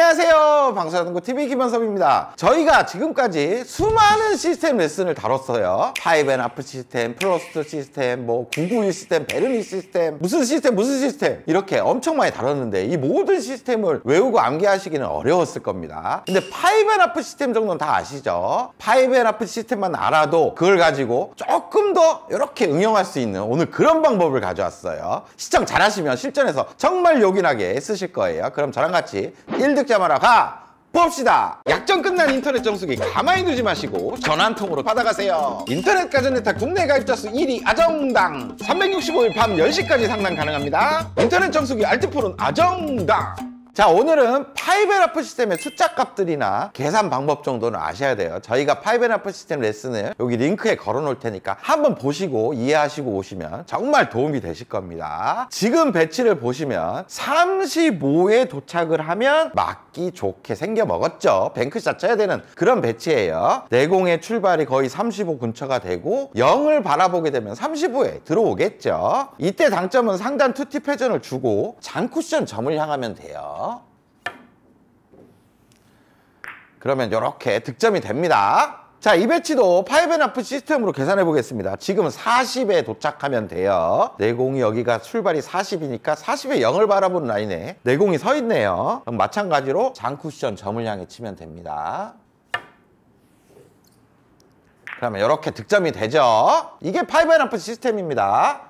안녕하세요, 방송하는거 TV 김현섭입니다. 저희가 지금까지 수많은 시스템 레슨을 다뤘어요. 5&하프 시스템, 플러스 시스템, 뭐 991 시스템, 베르니 시스템, 무슨 시스템 이렇게 엄청 많이 다뤘는데 이 모든 시스템을 외우고 암기하시기는 어려웠을 겁니다. 근데 5&하프 시스템 정도는 다 아시죠? 5&하프 시스템만 알아도 그걸 가지고 조금 더 이렇게 응용할 수 있는 오늘 그런 방법을 가져왔어요. 시청 잘하시면 실전에서 정말 요긴하게 쓰실 거예요. 그럼 저랑 같이 1득점하러 가 봅시다. 약정 끝난 인터넷 정수기 가만히 두지 마시고 전화 한 통으로 받아가세요. 인터넷 가전네타 국내 가입자 수 1위 아정당, 365일 밤 10시까지 상담 가능합니다. 인터넷 정수기 알뜰폰은 아정당. 자, 오늘은 5&하프 시스템의 숫자 값들이나 계산 방법 정도는 아셔야 돼요. 저희가 5&하프 시스템 레슨을 여기 링크에 걸어 놓을 테니까 한번 보시고 이해하시고 오시면 정말 도움이 되실 겁니다. 지금 배치를 보시면 35에 도착을 하면 맞기 좋게 생겨 먹었죠. 뱅크샷 쳐야 되는 그런 배치예요. 내공의 출발이 거의 35 근처가 되고 0을 바라보게 되면 35에 들어오겠죠. 이때 당점은 상단 투팁 회전을 주고 장쿠션 점을 향하면 돼요. 그러면 이렇게 득점이 됩니다. 자, 이 배치도 5&하프 시스템으로 계산해 보겠습니다. 지금 40에 도착하면 돼요. 내공이 여기가 출발이 40이니까 40에 0을 바라보는 라인에 내공이 서 있네요. 그럼 마찬가지로 장쿠션 점을 향해 치면 됩니다. 그러면 이렇게 득점이 되죠. 이게 5&하프 시스템입니다.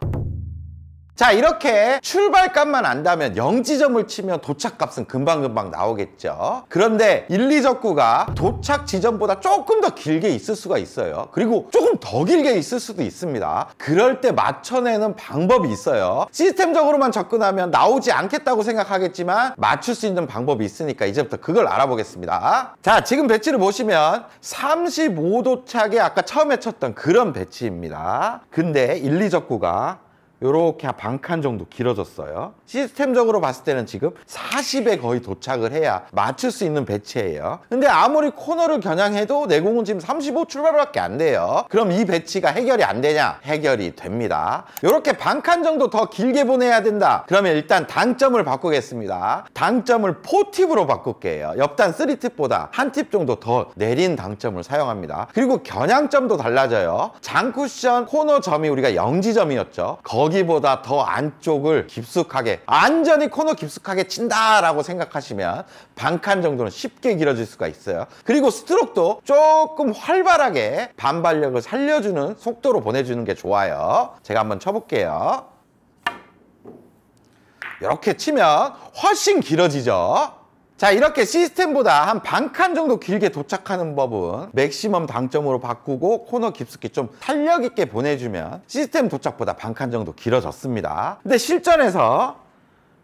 자, 이렇게 출발값만 안다면 0지점을 치면 도착값은 금방금방 나오겠죠. 그런데 1, 2적구가 도착 지점보다 조금 더 길게 있을 수가 있어요. 그리고 조금 더 길게 있을 수도 있습니다. 그럴 때 맞춰내는 방법이 있어요. 시스템적으로만 접근하면 나오지 않겠다고 생각하겠지만 맞출 수 있는 방법이 있으니까 이제부터 그걸 알아보겠습니다. 자, 지금 배치를 보시면 35 도착에 아까 처음에 쳤던 그런 배치입니다. 근데 1, 2적구가 요렇게 반 칸 정도 길어졌어요. 시스템적으로 봤을 때는 지금 40에 거의 도착을 해야 맞출 수 있는 배치예요. 근데 아무리 코너를 겨냥해도 내공은 지금 35 출발밖에 안 돼요. 그럼 이 배치가 해결이 안 되냐? 해결이 됩니다. 요렇게 반 칸 정도 더 길게 보내야 된다. 그러면 일단 당점을 바꾸겠습니다. 당점을 4팁으로 바꿀게요. 옆단 3팁보다 한 팁 정도 더 내린 당점을 사용합니다. 그리고 겨냥점도 달라져요. 장쿠션 코너 점이 우리가 0지점이었죠. 거기보다 더 안쪽을 깊숙하게, 완전히 코너 깊숙하게 친다라고 생각하시면 반 칸 정도는 쉽게 길어질 수가 있어요. 그리고 스트로크도 조금 활발하게 반발력을 살려주는 속도로 보내주는 게 좋아요. 제가 한번 쳐볼게요. 이렇게 치면 훨씬 길어지죠. 자, 이렇게 시스템보다 한 반 칸 정도 길게 도착하는 법은 맥시멈 당점으로 바꾸고 코너 깊숙이 좀 탄력 있게 보내주면 시스템 도착보다 반 칸 정도 길어졌습니다. 근데 실전에서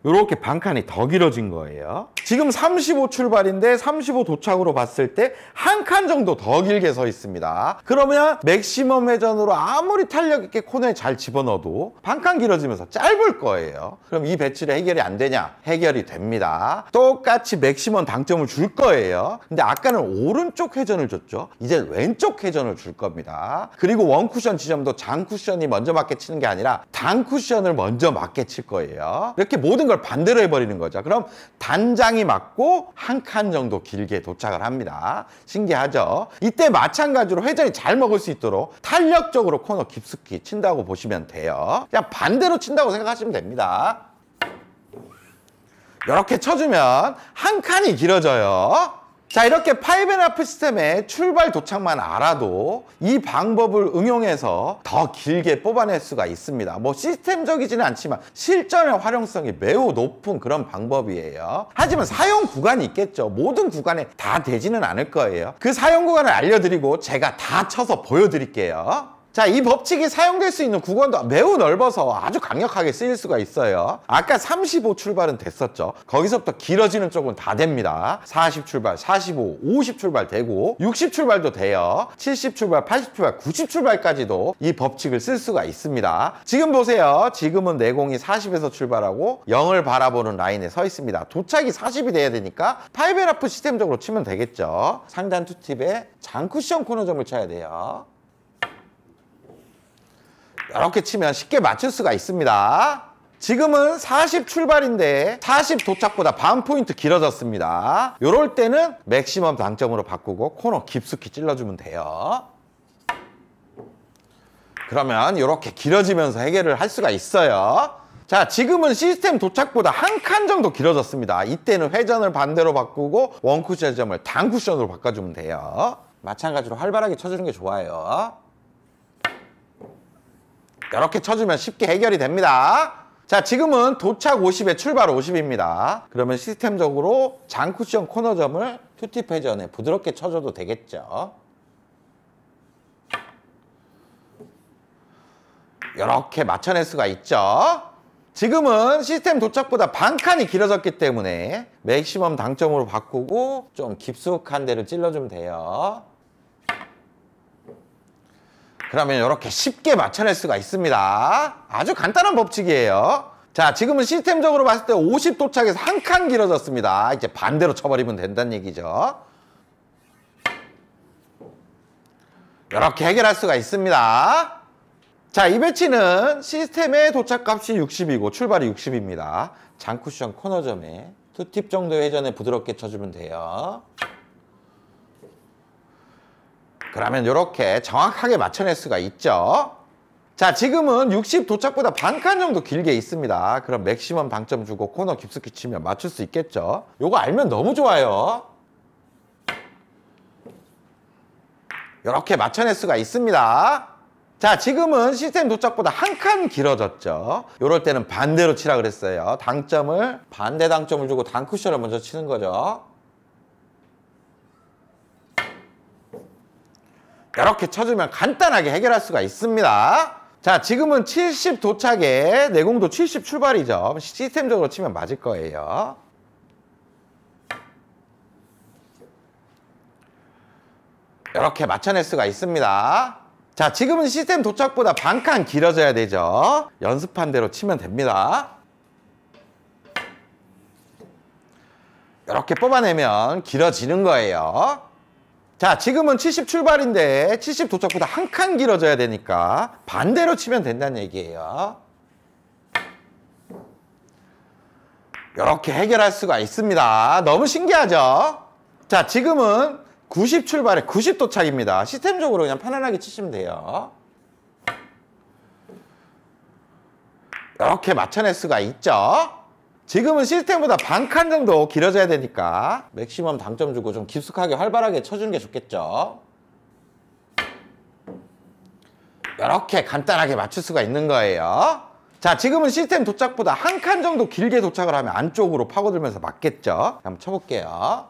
이렇게 반 칸이 더 길어진 거예요. 지금 35 출발인데 35 도착으로 봤을 때 한 칸 정도 더 길게 서 있습니다. 그러면 맥시멈 회전으로 아무리 탄력 있게 코너에 잘 집어넣어도 반 칸 길어지면서 짧을 거예요. 그럼 이 배치를 해결이 안 되냐? 해결이 됩니다. 똑같이 맥시멈 당점을 줄 거예요. 근데 아까는 오른쪽 회전을 줬죠. 이제 왼쪽 회전을 줄 겁니다. 그리고 원쿠션 지점도 장쿠션이 먼저 맞게 치는 게 아니라 단쿠션을 먼저 맞게 칠 거예요. 이렇게 모든 걸 반대로 해버리는 거죠. 그럼 단장이 맞고 한 칸 정도 길게 도착을 합니다. 신기하죠? 이때 마찬가지로 회전이 잘 먹을 수 있도록 탄력적으로 코너 깊숙이 친다고 보시면 돼요. 그냥 반대로 친다고 생각하시면 됩니다. 이렇게 쳐주면 한 칸이 길어져요. 자, 이렇게 5&하프 시스템의 출발 도착만 알아도 이 방법을 응용해서 더 길게 뽑아낼 수가 있습니다. 뭐 시스템적이지는 않지만 실전의 활용성이 매우 높은 그런 방법이에요. 하지만 사용 구간이 있겠죠. 모든 구간에 다 되지는 않을 거예요. 그 사용 구간을 알려드리고 제가 다 쳐서 보여드릴게요. 자, 이 법칙이 사용될 수 있는 구간도 매우 넓어서 아주 강력하게 쓰일 수가 있어요. 아까 35 출발은 됐었죠. 거기서부터 길어지는 쪽은 다 됩니다. 40 출발, 45, 50 출발 되고 60 출발도 돼요. 70 출발, 80 출발, 90 출발까지도 이 법칙을 쓸 수가 있습니다. 지금 보세요. 지금은 내공이 40에서 출발하고 0을 바라보는 라인에 서 있습니다. 도착이 40이 돼야 되니까 5&하프 시스템적으로 치면 되겠죠. 상단 투팁에 장쿠션 코너점을 쳐야 돼요. 이렇게 치면 쉽게 맞출 수가 있습니다. 지금은 40 출발인데 40 도착보다 반 포인트 길어졌습니다. 요럴 때는 맥시멈 당점으로 바꾸고 코너 깊숙이 찔러주면 돼요. 그러면 이렇게 길어지면서 해결을 할 수가 있어요. 자, 지금은 시스템 도착보다 한 칸 정도 길어졌습니다. 이때는 회전을 반대로 바꾸고 원쿠션 점을 단쿠션으로 바꿔주면 돼요. 마찬가지로 활발하게 쳐주는 게 좋아요. 이렇게 쳐주면 쉽게 해결이 됩니다. 자, 지금은 도착 50에 출발 50입니다. 그러면 시스템적으로 장쿠션 코너점을 투팁 회전에 부드럽게 쳐줘도 되겠죠. 이렇게 맞춰낼 수가 있죠. 지금은 시스템 도착보다 반 칸이 길어졌기 때문에 맥시멈 당점으로 바꾸고 좀 깊숙한 데를 찔러주면 돼요. 그러면 이렇게 쉽게 맞춰낼 수가 있습니다. 아주 간단한 법칙이에요. 자, 지금은 시스템적으로 봤을 때 50 도착에서 한 칸 길어졌습니다. 이제 반대로 쳐버리면 된다는 얘기죠. 이렇게 해결할 수가 있습니다. 자, 이 배치는 시스템의 도착값이 60이고 출발이 60입니다. 장쿠션 코너점에 투팁 정도의 회전에 부드럽게 쳐주면 돼요. 그러면 이렇게 정확하게 맞춰낼 수가 있죠. 자, 지금은 60 도착보다 반 칸 정도 길게 있습니다. 그럼 맥시멈 당점 주고 코너 깊숙이 치면 맞출 수 있겠죠. 요거 알면 너무 좋아요. 이렇게 맞춰낼 수가 있습니다. 자, 지금은 시스템 도착보다 한 칸 길어졌죠. 이럴 때는 반대로 치라 그랬어요. 당점을 반대 당점을 주고 단쿠션을 먼저 치는 거죠. 이렇게 쳐주면 간단하게 해결할 수가 있습니다. 자, 지금은 70 도착에 내공도 70 출발이죠. 시스템적으로 치면 맞을 거예요. 이렇게 맞춰낼 수가 있습니다. 자, 지금은 시스템 도착보다 반 칸 길어져야 되죠. 연습한 대로 치면 됩니다. 이렇게 뽑아내면 길어지는 거예요. 자, 지금은 70 출발인데 70 도착보다 한 칸 길어져야 되니까 반대로 치면 된다는 얘기예요. 이렇게 해결할 수가 있습니다. 너무 신기하죠? 자, 지금은 90 출발에 90 도착입니다. 시스템적으로 그냥 편안하게 치시면 돼요. 이렇게 맞춰낼 수가 있죠. 지금은 시스템보다 반 칸 정도 길어져야 되니까 맥시멈 당점 주고 좀 깊숙하게 활발하게 쳐주는 게 좋겠죠. 이렇게 간단하게 맞출 수가 있는 거예요. 자, 지금은 시스템 도착보다 한 칸 정도 길게 도착을 하면 안쪽으로 파고들면서 맞겠죠. 한번 쳐볼게요.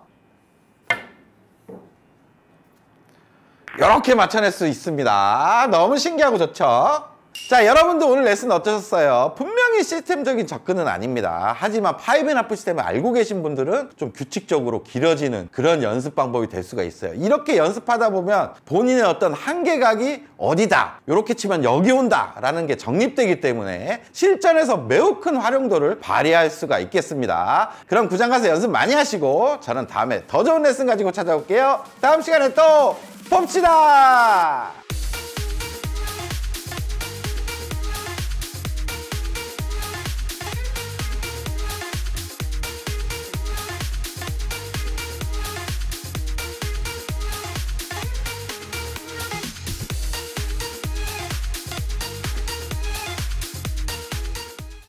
이렇게 맞춰낼 수 있습니다. 너무 신기하고 좋죠? 자, 여러분도 오늘 레슨 어떠셨어요? 분명히 시스템적인 접근은 아닙니다. 하지만 5&1 시스템을 알고 계신 분들은 좀 규칙적으로 길어지는 그런 연습 방법이 될 수가 있어요. 이렇게 연습하다 보면 본인의 어떤 한계각이 어디다, 이렇게 치면 여기 온다 라는 게 정립되기 때문에 실전에서 매우 큰 활용도를 발휘할 수가 있겠습니다. 그럼 구장 가서 연습 많이 하시고 저는 다음에 더 좋은 레슨 가지고 찾아올게요. 다음 시간에 또 봅시다.